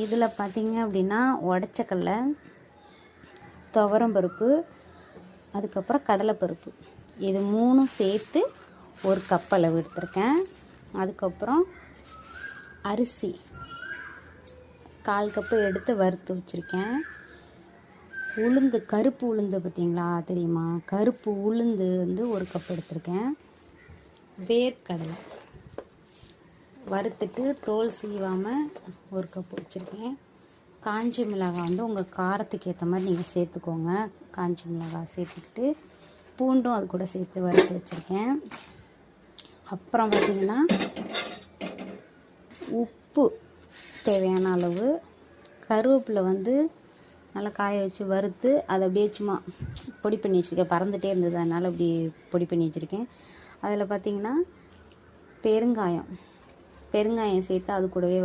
இதில் பார்த்திங்க அப்படின்னா உடச்சக்கடலை, துவரம்பருப்பு, அதுக்கப்புறம் கடலைப்பருப்பு, இது 3 சேர்த்து 1 கப் அளவு எடுத்திருக்கேன். அதுக்கப்புறம் அரிசி 1/4 கப்பு எடுத்து வறுத்து வச்சுருக்கேன். உளுந்து, கருப்பு உளுந்து பார்த்திங்களா தெரியுமா, கருப்பு உளுந்து வந்து 1 கப் எடுத்திருக்கேன். வேர்க்கடலை வறுத்துட்டு தோல் சீவாமல் 1 கப் வச்சுருக்கேன். காஞ்சி மிளகாய் வந்து உங்கள் காரத்துக்கு ஏற்ற மாதிரி நீங்கள் சேர்த்துக்கோங்க. காஞ்சி மிளகாய் சேர்த்துக்கிட்டு பூண்டும் அது கூட சேர்த்து வறுத்து வச்சுருக்கேன். அப்புறம் பார்த்திங்கன்னா உப்பு தேவையான அளவு, கருவேப்பிலை வந்து நல்லா காய வச்சு வறுத்து அதை அப்படியே சும்மா பொடி பண்ணி வச்சுருக்கேன். பறந்துகிட்டே இருந்தது, அதனால் அப்படி பொடி பண்ணி வச்சுருக்கேன். அதில் பார்த்திங்கன்னா பெருங்காயம் சேர்த்து அது கூடவே